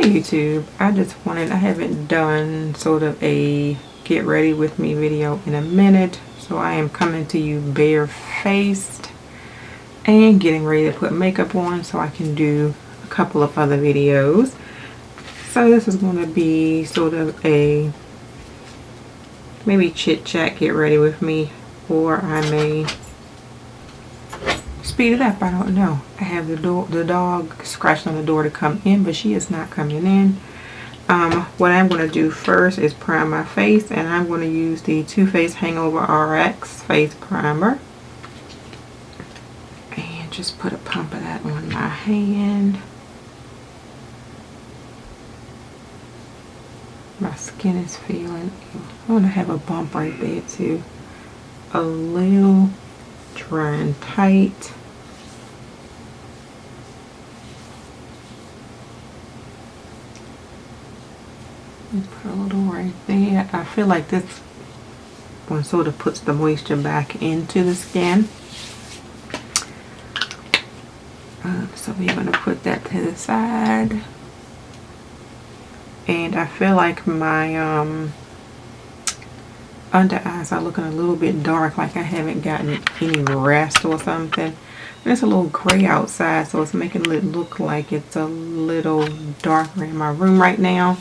YouTube, I haven't done sort of a get ready with me video in a minute, so I am coming to you barefaced and getting ready to put makeup on so I can do a couple of other videos. So this is going to be sort of a maybe chit chat, get ready with me, or I may speed it up. I don't know. I have the dog scratching on the door to come in, but she is not coming in. What I'm going to do first is prime my face, and I'm going to use the Too Faced Hangover RX face primer, and just put a pump of that on my hand. My skin is feeling, I'm going to have a bump right there too, a little dry and tight. Put a little right there. I feel like this one sort of puts the moisture back into the skin. So we're going to put that to the side. And I feel like my under eyes are looking a little bit dark, like I haven't gotten any rest or something. And it's a little gray outside, so it's making it look like it's a little darker in my room right now.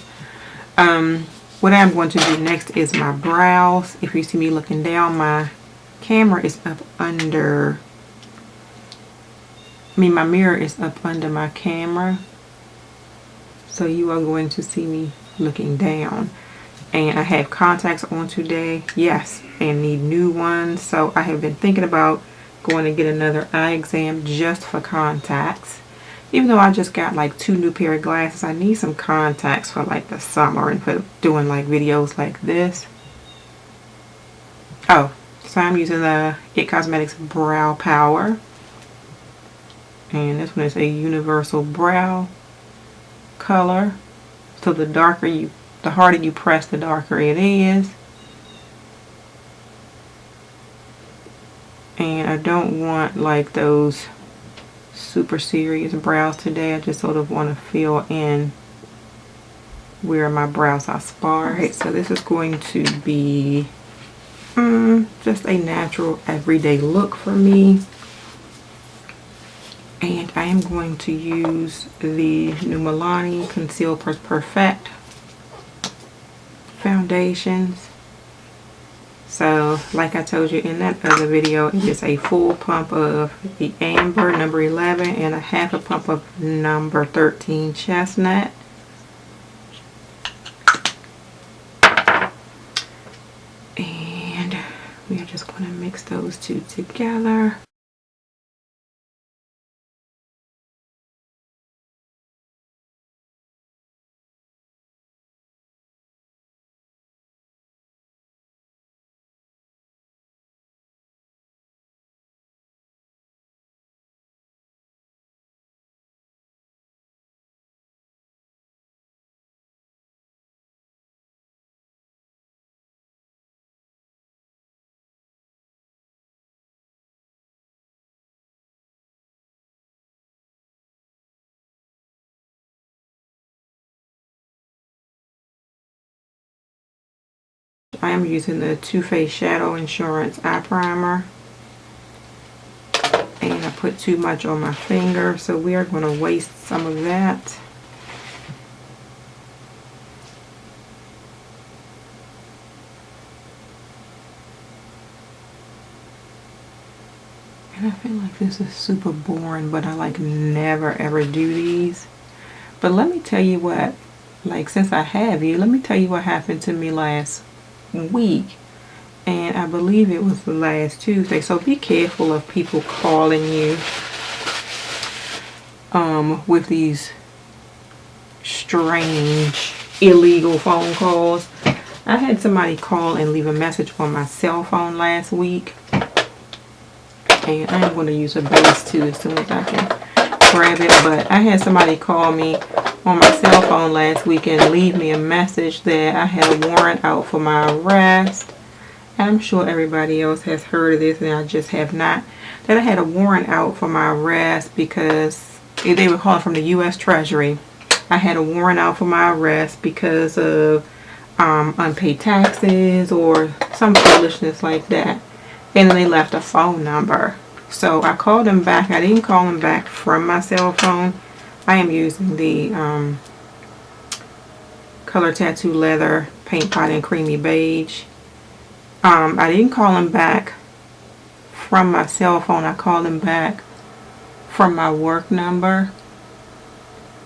What I'm going to do next is my brows. If you see me looking down, my camera is up under, my mirror is up under my camera. So you are going to see me looking down. And I have contacts on today, yes, and need new ones. So I have been thinking about going to get another eye exam just for contacts. Even though I just got like 2 new pair of glasses, I need some contacts for like the summer and for doing like videos like this. Oh, so I'm using the It Cosmetics Brow Power. And this one is a universal brow color. So the harder you press, the darker it is. And I don't want like those super serious brows today. I just sort of want to fill in where my brows are sparse. Alright, so this is going to be just a natural everyday look for me. And I am going to use the new Milani Conceal Perfect foundations. So, like I told you in that other video, it is a full pump of the Amber number 11 and a half a pump of number 13 Chestnut. And we are just going to mix those two together. I am using the Too Faced Shadow Insurance Eye Primer. And I put too much on my finger, so we are going to waste some of that. And I feel like this is super boring, but I like never ever do these. But let me tell you what, like since I have you, let me tell you what happened to me last week. And I believe it was the last Tuesday. So be careful of people calling you with these strange illegal phone calls. I had somebody call and leave a message on my cell phone last week. And I'm going to use a base too as soon as I can grab it. But I had somebody call me on my cell phone last week and leave me a message that I had a warrant out for my arrest. And I'm sure everybody else has heard of this and I just have not. That I had a warrant out for my arrest because they were calling from the U.S. Treasury. I had a warrant out for my arrest because of unpaid taxes or some foolishness like that. And then they left a phone number. So I called them back. I didn't call them back from my cell phone. I am using the color tattoo leather paint pot in creamy beige. I didn't call them back from my cell phone. I called them back from my work number.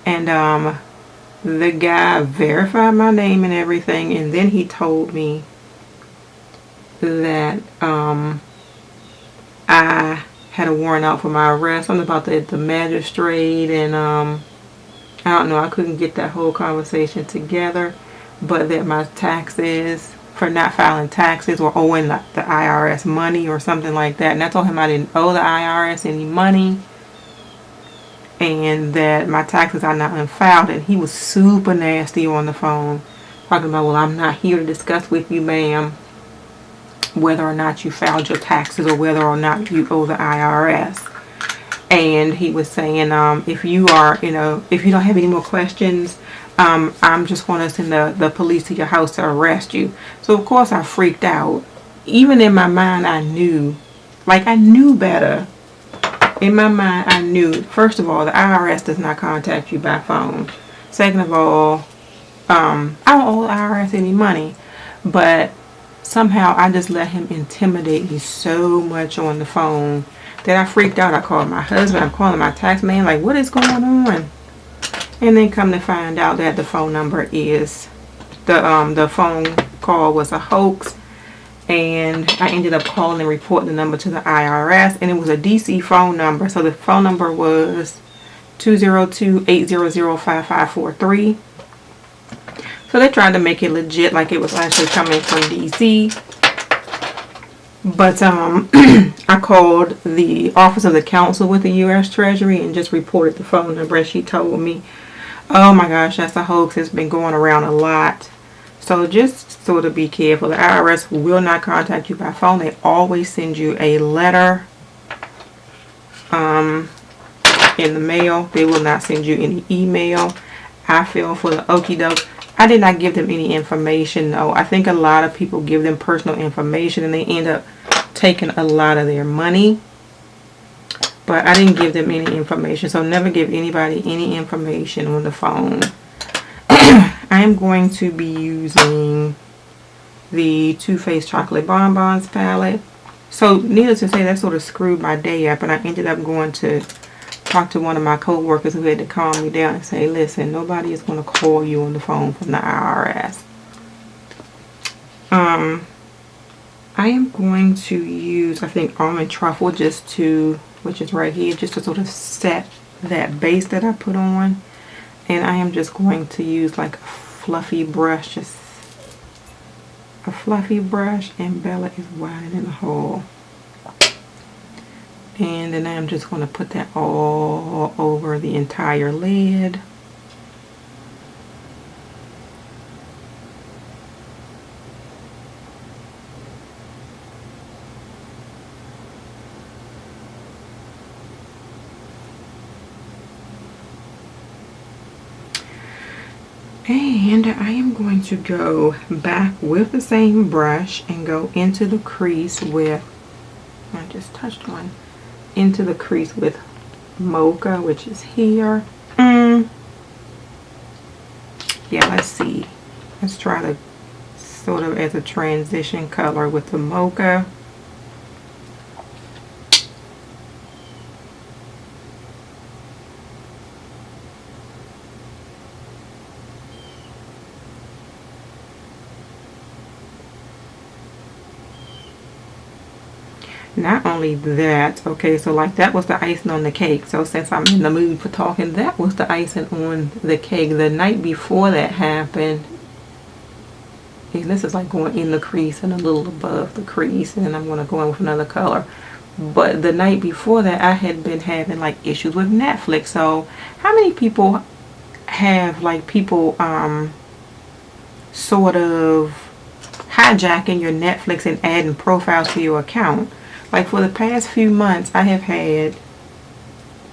And the guy verified my name and everything, and then he told me that I had a warrant out for my arrest. Something about the magistrate, and I don't know, I couldn't get that whole conversation together, but that my taxes, for not filing taxes, or owing the IRS money or something like that. And I told him I didn't owe the IRS any money, and that my taxes are not unfiled. And he was super nasty on the phone, talking about, well, I'm not here to discuss with you, ma'am, whether or not you filed your taxes or whether or not you owe the IRS. And he was saying, if you are, if you don't have any more questions, I'm just going to send the police to your house to arrest you. So of course I freaked out. Even in my mind, I knew better. In my mind, I knew, first of all, the IRS does not contact you by phone. Second of all, I don't owe the IRS any money. But somehow I just let him intimidate me so much on the phone that I freaked out. I called my husband. I'm calling my tax man, like, what is going on? And then come to find out that the phone number is, the phone call was a hoax. And I ended up calling and reporting the number to the IRS. And it was a DC phone number. So the phone number was 202-800-5543. So they tried to make it legit, like it was actually coming from DC. But I called the Office of the Counsel with the U.S. Treasury and just reported the phone number. And she told me, oh my gosh, that's a hoax. It's been going around a lot. So just sort of be careful. The IRS will not contact you by phone. They always send you a letter in the mail. They will not send you any email. I feel for the okie doke. I did not give them any information, though. I think a lot of people give them personal information and they end up taking a lot of their money. But I didn't give them any information. So never give anybody any information on the phone. I am going to be using the Too Faced Chocolate Bonbons palette. So needless to say, that sort of screwed my day up, and I ended up going to talk to one of my co-workers who had to calm me down and say, listen, nobody is going to call you on the phone from the IRS. I am going to use, I think, almond truffle which is right here, just to sort of set that base that I put on. And I am just going to use like a fluffy brush, just a fluffy brush, and Bella is widening the hole. And then I'm just going to put that all over the entire lid. And I am going to go back with the same brush and go into the crease with, I just touched one, into the crease with Mocha, which is here. Yeah, let's see. Let's try to sort of as a transition color with the Mocha. Not only that, okay, so like that was the icing on the cake. So since I'm in the mood for talking, that was the icing on the cake. The night before that happened, and this is like going in the crease and a little above the crease, and then I'm going to go in with another color. But the night before that, I had been having like issues with Netflix. So how many people have like people sort of hijacking your Netflix and adding profiles to your account? Like for the past few months, I have had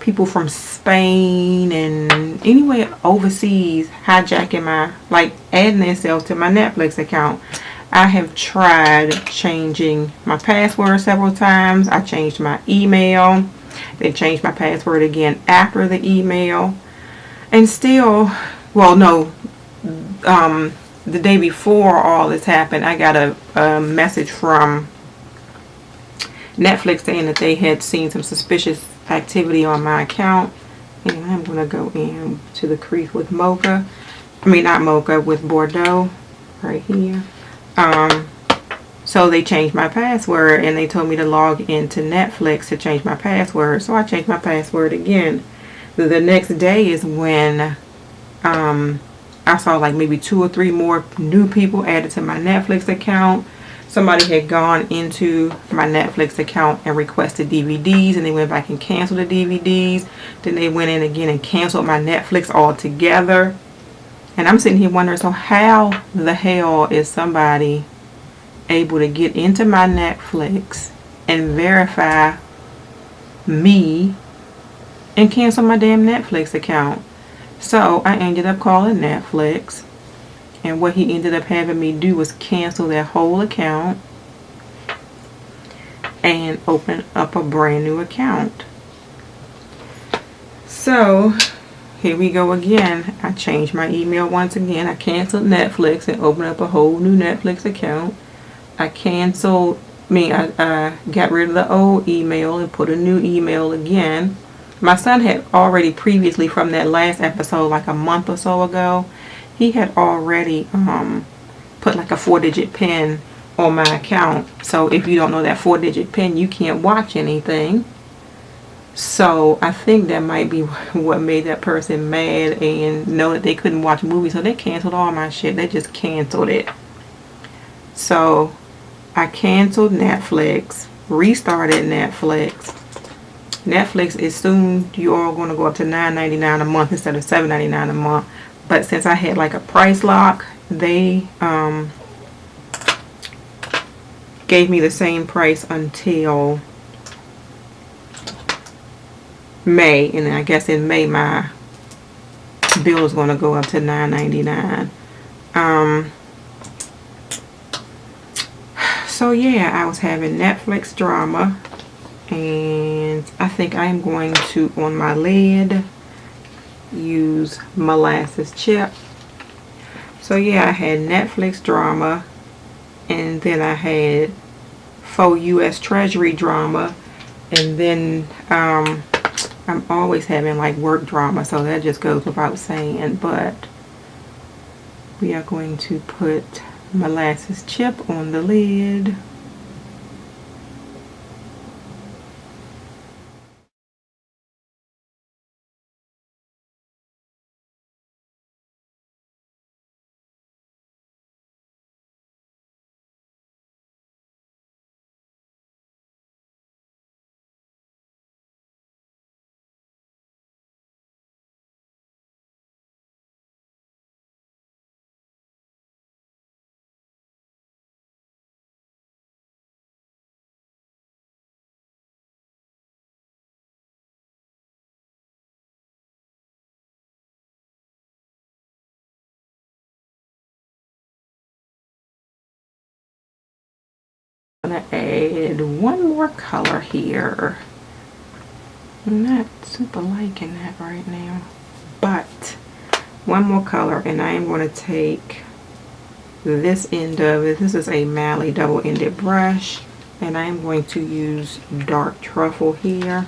people from Spain and anywhere overseas hijacking my, like, adding themselves to my Netflix account. I have tried changing my password several times. I changed my email. They changed my password again after the email. And still, well, no, the day before all this happened, I got a message from Netflix saying that they had seen some suspicious activity on my account. And I'm going to go in to the crease with Mocha. I mean, not Mocha, with Bordeaux right here. So they changed my password and they told me to log into Netflix to change my password. So I changed my password again. The next day is when I saw like maybe 2 or 3 more new people added to my Netflix account. Somebody had gone into my Netflix account and requested DVDs, and they went back and canceled the DVDs. Then they went in again and canceled my Netflix altogether. And I'm sitting here wondering, so how the hell is somebody able to get into my Netflix and verify me and cancel my damn Netflix account? So I ended up calling Netflix, and what he ended up having me do was cancel that whole account and open up a brand new account. So here we go again. I changed my email once again. I canceled Netflix and opened up a whole new Netflix account. I got rid of the old email and put a new email again. My son had already previously, from that last episode, like a month or so ago, he had already put like a 4-digit PIN on my account. So if you don't know that 4-digit PIN, you can't watch anything. So I think that might be what made that person mad and know that they couldn't watch movies. So they canceled all my shit. They just canceled it. So I canceled Netflix, restarted Netflix. Netflix is soon, you all going to go up to $9.99 a month instead of $7.99 a month. But since I had like a price lock, they gave me the same price until May. And I guess in May my bill is going to go up to $9.99. So yeah, I was having Netflix drama. And I think I am going to, on my lid, use molasses chip. So yeah, I had Netflix drama, and then I had faux US Treasury drama, and then I'm always having like work drama, so that just goes without saying. But we are going to put molasses chip on the lid. I'm gonna add one more color here. I'm not super liking that right now, but one more color, and I am going to take this end of it. This is a Mally double-ended brush, and I am going to use dark truffle here.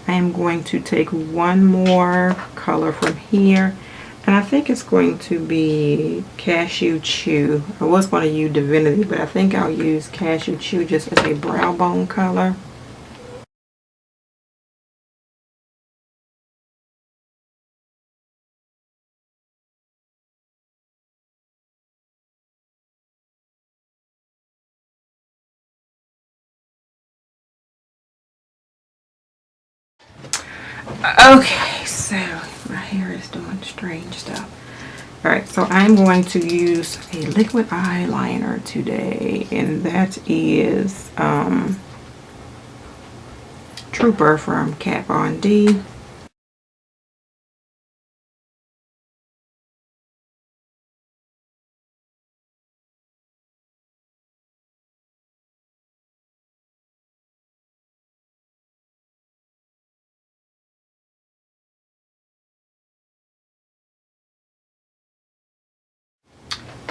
I am going to take one more color from here, and I think it's going to be Cashew Chew. I was going to use Divinity, but I think I'll use Cashew Chew just as a brow bone color. Okay, so my hair is doing strange stuff. Alright, so I'm going to use a liquid eyeliner today, and that is Trooper from Kat Von D.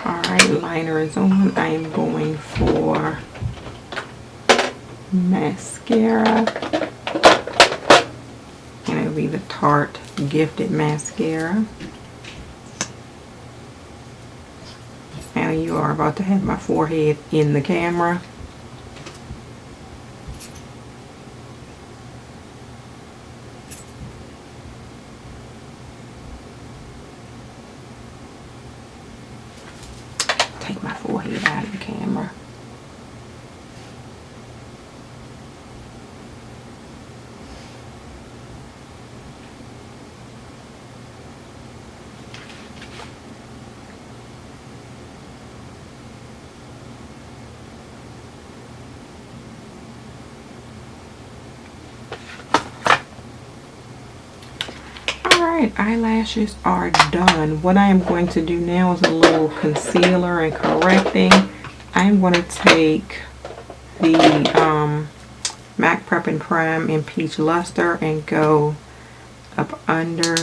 Alright, liner is on. I am going for mascara. And it'll be the Tarte Gifted Mascara. And you are about to have my forehead in the camera. Take my forehead out of the camera. Alright, eyelashes are done. What I am going to do now is a little concealer and correcting. I'm going to take the MAC Prep and Prime in Peach Luster and go up under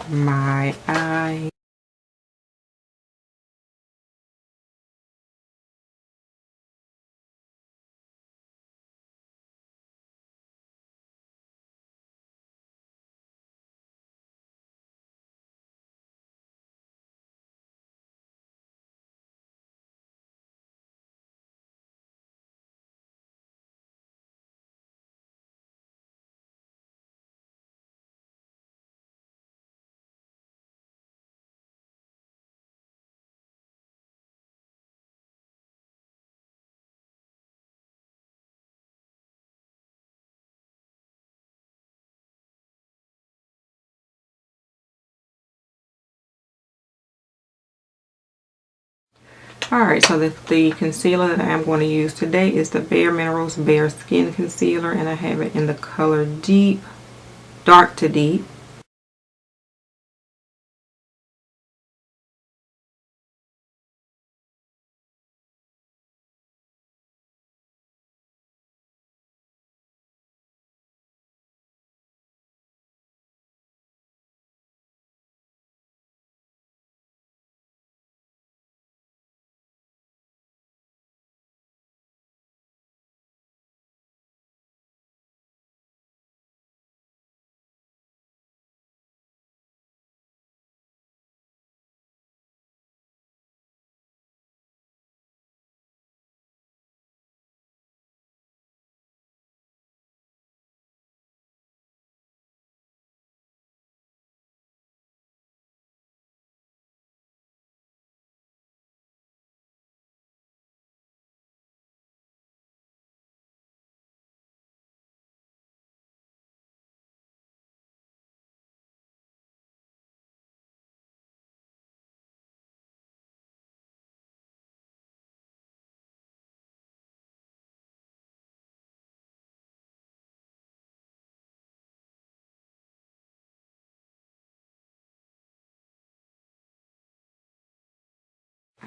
my eye. Alright, so the concealer that I'm going to use today is the Bare Minerals Bare Skin Concealer, and I have it in the color Deep, Dark to Deep.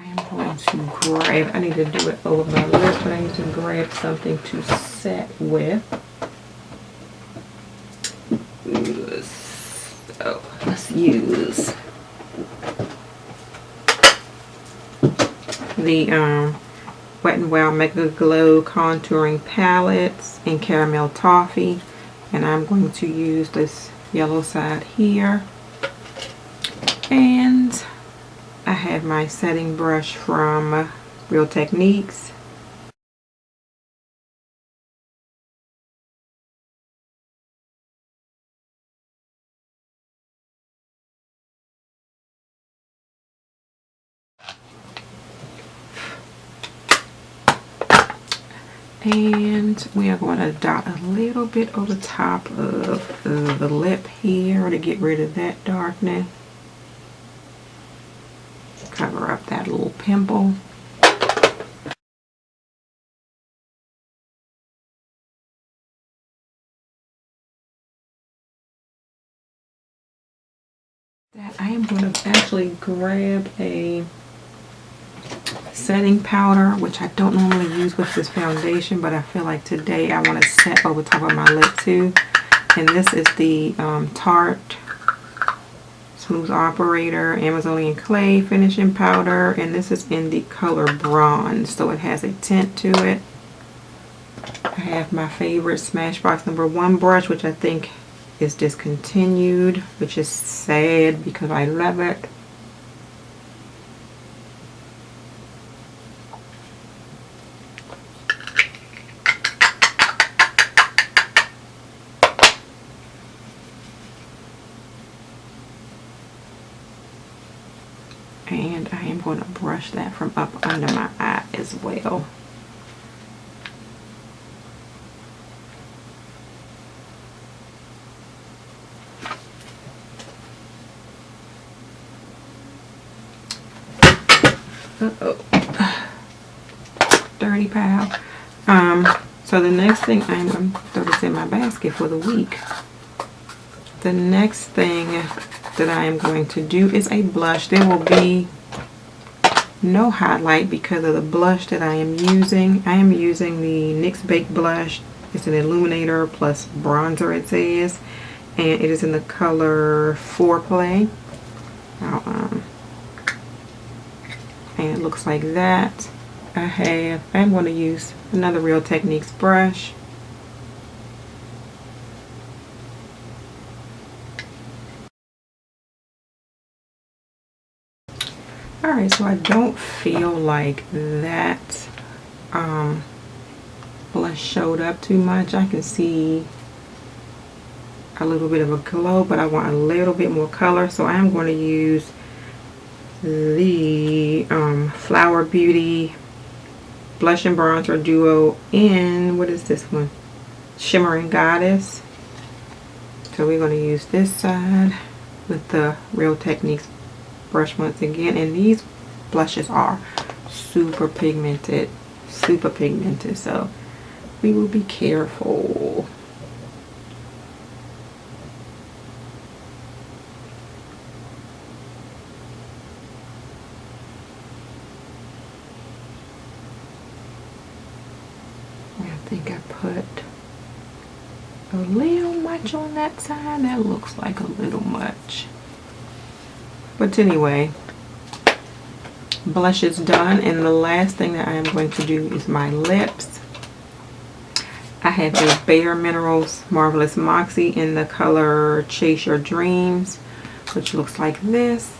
I am going to grab, I need to do it over my lips, but I need to grab something to set with. So let's use the Wet n Wild Mega Glow Contouring Palettes in Caramel Toffee. And I'm going to use this yellow side here. And I have my setting brush from Real Techniques. And we are going to dot a little bit over top of the lip here to get rid of that darkness. Cover up that little pimple. I am going to actually grab a setting powder, which I don't normally use with this foundation, but I feel like today I want to set over top of my lip too. And this is the Tarte Smooth Operator Amazonian Clay Finishing Powder, and this is in the color Bronze, so it has a tint to it. I have my favorite Smashbox #1 brush, which I think is discontinued, which is sad because I love it. And I am going to brush that from up under my eye as well. Dirty pal. So the next thing, I'm going to throw this in my basket for the week. The next thing that I am going to do is a blush. There will be no highlight because of the blush that I am using. I am using the NYX Baked Blush. It's an illuminator plus bronzer, it says, and it is in the color Foreplay. And it looks like that. I'm going to use another Real Techniques brush. Alright, so I don't feel like that blush showed up too much. I can see a little bit of a glow, but I want a little bit more color, so I'm going to use the Flower Beauty Blush and Bronzer Duo in, what is this one? Shimmering Goddess. So we're going to use this side with the Real Techniques brush once again, and these blushes are super pigmented, so we will be careful. I think I put a little much on that side. That looks like a little much. But anyway, blush is done, and the last thing that I am going to do is my lips. I have a Bare Minerals Marvelous Moxie in the color Chase Your Dreams, which looks like this.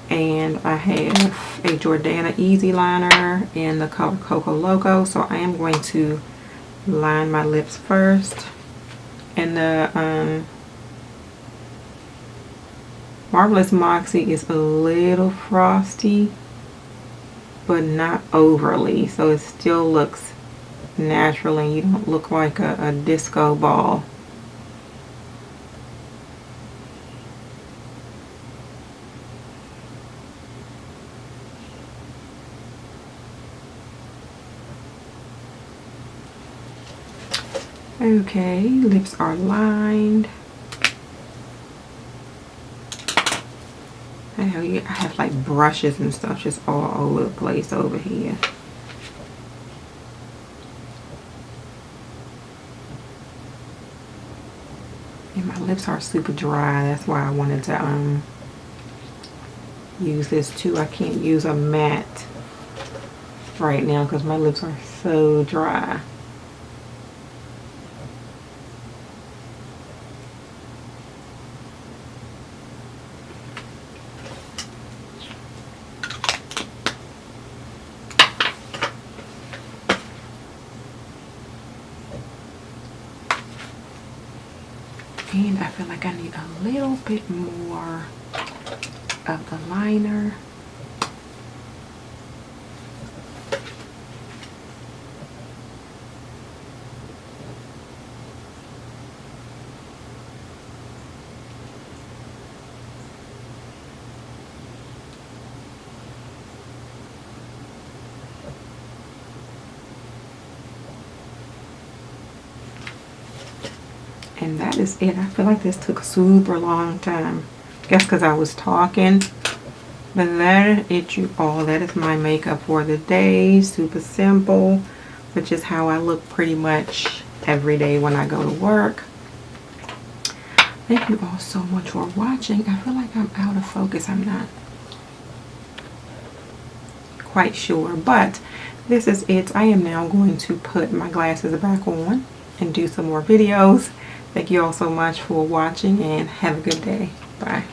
And I have a Jordana Easy Liner in the color Coco Loco. So I am going to line my lips first. And the Marvelous Moxie is a little frosty, but not overly. So it still looks natural and you don't look like a disco ball. Okay, lips are lined. I have like brushes and stuff just all over the place over here. And my lips are super dry. That's why I wanted to use this too. I can't use a matte right now because my lips are so dry. And I feel like I need a little bit more of the liner. And that is it. I feel like this took a super long time. Guess because I was talking. But that is it, you all. That is my makeup for the day. Super simple, which is how I look pretty much every day when I go to work. Thank you all so much for watching. I feel like I'm out of focus. I'm not quite sure, but this is it. I am now going to put my glasses back on and do some more videos. Thank you all so much for watching and have a good day. Bye.